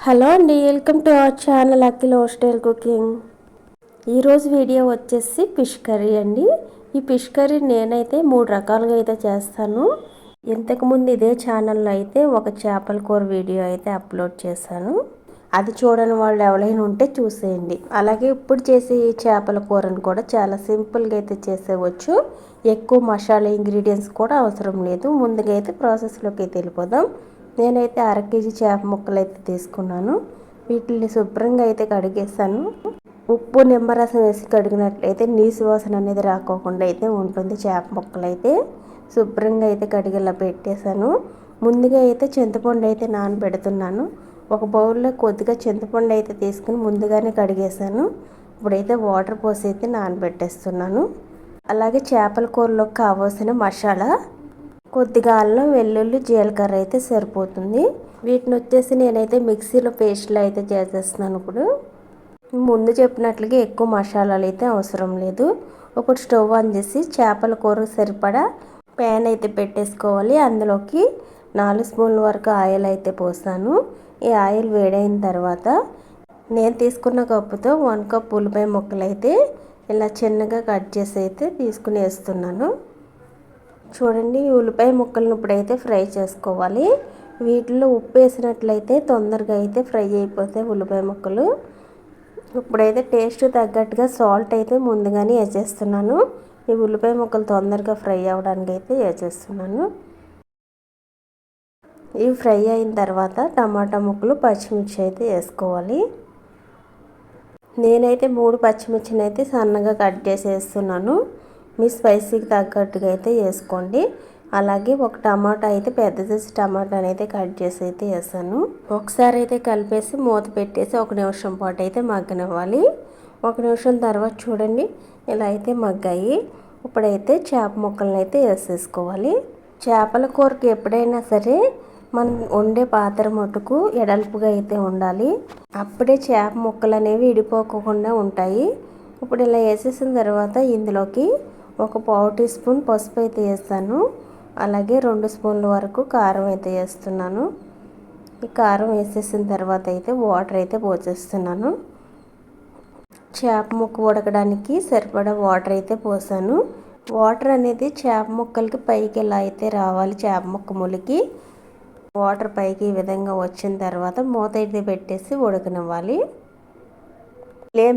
Hello అండి, welcome to our channel Akhil hostel cooking. ఈరోజు video వచ్చేసి ఫిష్ కర్రీ అండి. ఈ ఫిష్ కర్రీ నేనైతే 3 రకాలుగా అయితే చేస్తాను. ఇంతకుముందు ఇదే ఛానల్లో అయితే ఒక చేపల కూర వీడియో అయితే అప్లోడ్ చేశాను. అది చూడని వాళ్ళు ఎవరైనా ఉంటే చూసేయండి. అలాగే ఇప్పుడు చేసే ఈ చేపల కూరను కూడా చాలా సింపుల్గా అయితే చేసేవచ్చు. ఎక్కువ మసాలా ఇంగ్రీడియంట్స్ కూడా అవసరం లేదు. ముందుగా అయితే ప్రాసెస్లోకి అయితే వెళ్ళిపోదాం. నేనైతే 1/2 కేజీ చేప ముక్కలు అయితే తీసుకున్నాను. వీటిని శుభ్రంగా అయితే కడిగేసాను. ఉప్పు నిమ్మరసం వేసి కడిగినట్లయితే నీసు వాసన అనేది రాకోకుండా అయితే ఉంటుంది. చేప ముక్కలు అయితే శుభ్రంగా అయితే కడిగేలా పెట్టేశాను. ముందుగా అయితే చింతపండు అయితే నానబెడుతున్నాను. ఒక బౌల్లో కొద్దిగా చింతపండు అయితే తీసుకుని ముందుగానే కడిగేసాను. ఇప్పుడైతే వాటర్ పోసి అయితే నానబెట్టేస్తున్నాను. అలాగే చేపల కూరలోకి కావాల్సిన మసాలా కొద్దిగా అల్లం, వెల్లుల్లి, జీలకర్ర అయితే సరిపోతుంది. వీటిని వచ్చేసి నేనైతే మిక్సీలో పేస్ట్లో అయితే చేసేస్తున్నాను. ఇప్పుడు ముందు చెప్పినట్లుగా ఎక్కువ మసాలాలు అయితే అవసరం లేదు. ఇప్పుడు స్టవ్ ఆన్ చేసి చేపల కూర సరిపడా ప్యాన్ అయితే పెట్టేసుకోవాలి. అందులోకి 4 స్పూన్ల వరకు ఆయిల్ అయితే పోసాను. ఈ ఆయిల్ వేడైన తర్వాత నేను తీసుకున్న కప్పుతో 1 కప్ ఉల్లిపాయ ముక్కలు అయితే ఇలా చిన్నగా కట్ చేసి అయితే తీసుకుని వేస్తున్నాను. చూడండి, ఉల్లిపాయ ముక్కలను ఇప్పుడైతే ఫ్రై చేసుకోవాలి. వీటిలో ఉప్పు వేసినట్లయితే తొందరగా అయితే ఫ్రై అయిపోతాయి ఉల్లిపాయ ముక్కలు. ఇప్పుడైతే టేస్ట్ తగ్గట్టుగా సాల్ట్ అయితే ముందుగానే వేసేస్తున్నాను. ఈ ఉల్లిపాయ ముక్కలు తొందరగా ఫ్రై అవ్వడానికి అయితే వేసేస్తున్నాను. ఇవి ఫ్రై అయిన తర్వాత టమాటా ముక్కలు, పచ్చిమిర్చి అయితే వేసుకోవాలి. నేనైతే 3 పచ్చిమిర్చిని అయితే సన్నగా కట్ చేసి వేస్తున్నాను. మీ స్పైసీకి తగ్గట్టుగా అయితే వేసుకోండి. అలాగే ఒక టమాటా అయితే పెద్ద సైజు టమాటాని అయితే కట్ చేసి అయితే వేసాను. ఒకసారి అయితే కలిపేసి మూత పెట్టేసి 1 నిమిషం పాటు అయితే మగ్గనివ్వాలి. 1 నిమిషం తర్వాత చూడండి, ఇలా అయితే మగ్గాయి. ఇప్పుడైతే చేప ముక్కలను అయితే వేసేసుకోవాలి. చేపల కూరకి ఎప్పుడైనా సరే మనం వండే పాత్ర మటుకు ఎడల్పుగా అయితే ఉండాలి. అప్పుడే చేప ముక్కలు అనేవి ఇడిపోకుండా ఉంటాయి. ఇప్పుడు ఇలా వేసేసిన తర్వాత ఇందులోకి 1 పావు టీ స్పూన్ పసుపు అయితే వేస్తాను. అలాగే 2 స్పూన్ల వరకు కారం అయితే వేస్తున్నాను. ఈ కారం వేసేసిన తర్వాత అయితే వాటర్ అయితే పోసేస్తున్నాను. చేప ముక్క ఉడకడానికి సరిపడా వాటర్ అయితే పోసాను. వాటర్ అనేది చేప ముక్కలకి పైకి ఇలా అయితే రావాలి. చేప ముక్క ములికి వాటర్ పైకి ఈ విధంగా వచ్చిన తర్వాత మూత అయితే పెట్టేసి ఉడకనివ్వాలి.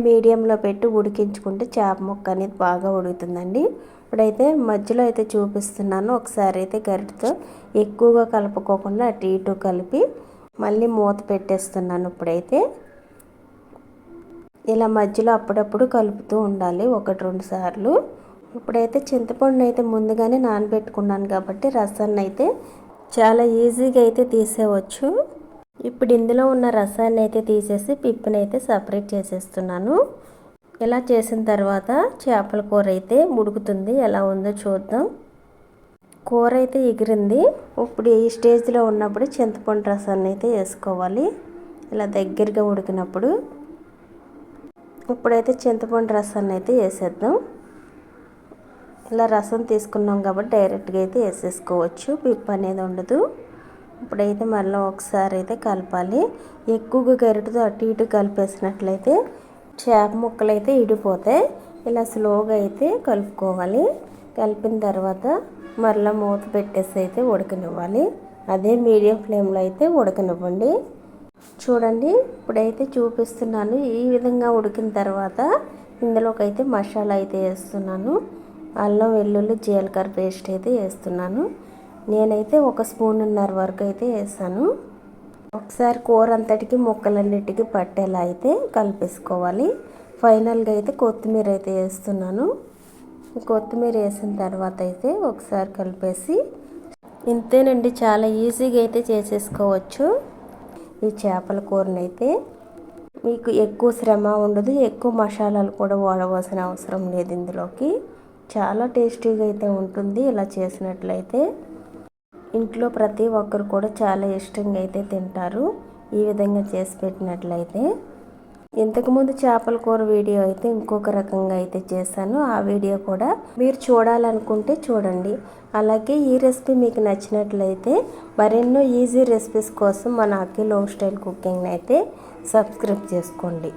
మీడియంలో పెట్టి ఉడికించుకుంటే చేప ముక్క అనేది బాగా ఉడుకుతుందండి. ఇప్పుడైతే మధ్యలో అయితే చూపిస్తున్నాను. ఒకసారి అయితే గరిటెతో ఎక్కువగా కలుపుకోకుండా అటు ఇటు కలిపి మళ్ళీ మూత పెట్టేస్తున్నాను. ఇప్పుడైతే ఇలా మధ్యలో అప్పుడప్పుడు కలుపుతూ ఉండాలి 1-2 సార్లు. ఇప్పుడైతే చింతపండు అయితే ముందుగానే నానబెట్టుకున్నాను కాబట్టి రసాన్ని అయితే చాలా ఈజీగా అయితే తీసేయవచ్చు. ఇప్పుడు ఇందులో ఉన్న రసాన్ని అయితే తీసేసి పిప్పుని అయితే సపరేట్ చేసేస్తున్నాను. ఇలా చేసిన తర్వాత చేపల కూర అయితే ఉడుకుతుంది. ఎలా ఉందో చూద్దాం. కూర అయితే ఎగిరింది. ఇప్పుడు ఈ స్టేజ్లో ఉన్నప్పుడు చింతపండు రసాన్ని అయితే వేసుకోవాలి. ఇలా దగ్గరగా ఉడికినప్పుడు ఇప్పుడైతే చింతపండు రసాన్ని అయితే వేసేద్దాం. ఇలా రసం తీసుకున్నాం కాబట్టి డైరెక్ట్గా అయితే వేసేసుకోవచ్చు. పిప్పు అనేది ఉండదు. ఇప్పుడైతే మళ్ళీ ఒకసారి అయితే కలపాలి. ఎక్కువగా గరిటెతో అటు ఇటు కలిపేసినట్లయితే చేప ముక్కలు అయితే ఇడిపోతాయి. ఇలా స్లోగా అయితే కలుపుకోవాలి. కలిపిన తర్వాత మళ్ళీ మూత పెట్టేసి అయితే ఉడకనివ్వాలి. అదే మీడియం ఫ్లేమ్లో అయితే ఉడకనివ్వండి. చూడండి, ఇప్పుడైతే చూపిస్తున్నాను. ఈ విధంగా ఉడికిన తర్వాత ఇందులోకి అయితే మసాలా అయితే వేస్తున్నాను. అల్లం, వెల్లుల్లి, జీలకర్ర పేస్ట్ అయితే వేస్తున్నాను. నేనైతే 1 స్పూన్న్నర వరకు అయితే వేసాను. ఒకసారి కూర అంతటికి ముక్కలన్నిటికీ పట్టేలా అయితే కలిపేసుకోవాలి. ఫైనల్గా అయితే కొత్తిమీర అయితే వేస్తున్నాను. కొత్తిమీర వేసిన తర్వాత అయితే ఒకసారి కలిపేసి ఇంతేనండి, చాలా ఈజీగా అయితే చేసేసుకోవచ్చు. ఈ చేపల కూరనైతే మీకు ఎక్కువ శ్రమ ఉండదు. ఎక్కువ మసాలాలు కూడా వాడవలసిన అవసరం లేదు. ఇందులోకి చాలా టేస్టీగా అయితే ఉంటుంది. ఇలా చేసినట్లయితే ఇంట్లో ప్రతి ఒక్కరు కూడా చాలా ఇష్టంగా అయితే తింటారు. ఈ విధంగా చేసి పెట్టినట్లయితే ఇంతకుముందు చేపల కూర వీడియో అయితే ఇంకొక రకంగా అయితే చేశాను. ఆ వీడియో కూడా మీరు చూడాలనుకుంటే చూడండి. అలాగే ఈ రెసిపీ మీకు నచ్చినట్లయితే మరెన్నో ఈజీ రెసిపీస్ కోసం మన అఖిల్ హోమ్ స్టైల్ కుకింగ్ని అయితే సబ్స్క్రైబ్ చేసుకోండి.